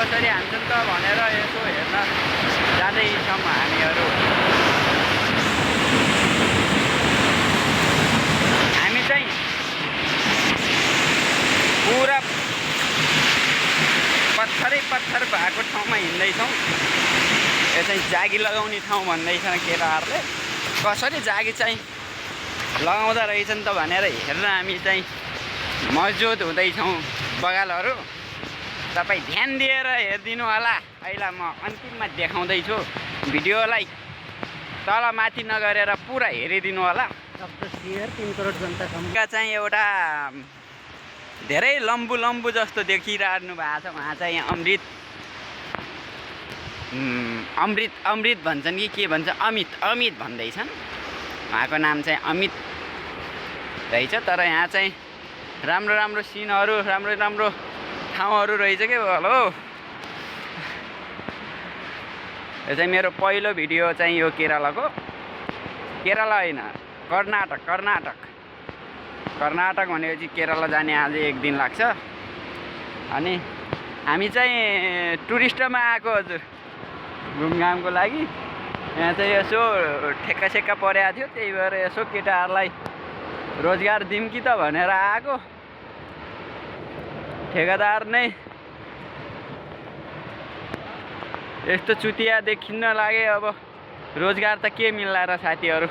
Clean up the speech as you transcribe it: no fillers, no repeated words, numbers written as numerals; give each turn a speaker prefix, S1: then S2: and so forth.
S1: कसरी हान्छन् त भनेर यसो हेर्न जाँदैछौँ हामीहरू। हामी चाहिँ पुरा पत्थर भएको ठाउँमा हिँड्दैछौँ। यो चाहिँ जागी लगाउने ठाउँ भन्दैछन् केटाहरूले। कसरी जागी चाहिँ लगाउँदा रहेछन् त भनेर हेर्न हामी चाहिँ मौजुद हुँदैछौँ बगालहरू। तपाईँ ध्यान दिएर हेरिदिनु होला। अहिले म अन्तिममा देखाउँदैछु भिडियोलाई तल माथि नगरेर पुरा हेरिदिनु होला।
S2: 3 करोड जनतासम्म
S1: चाहिँ एउटा धेरै लम्बु जस्तो देखिरहनु भएको छ। उहाँ चाहिँ अमृत भन्छन् कि के भन्छ, अमित भन्दैछन्। उहाँको नाम चाहिँ अमित रहेछ। तर यहाँ चाहिँ राम्रो सिनहरू, राम्रो ठाउँहरू रहेछ के हेलो। यो चाहिँ मेरो पहिलो भिडियो चाहिँ यो केरलाको, केरला होइन कर्नाटक भनेपछि केरला जाने आज एक दिन लाग्छ। अनि हामी चाहिँ टुरिस्टमा आएको हजुर, घुमघामको लागि। यहाँ चाहिँ यसो ठेक्का परेको थियो, त्यही भएर यसो केटाहरूलाई रोजगार दिउँ कि त भनेर आएको। ठेकेदार नै यस्तो चुतिया देखिन्न लागे। अब रोजगार त के मिल्ला र साथीहरू।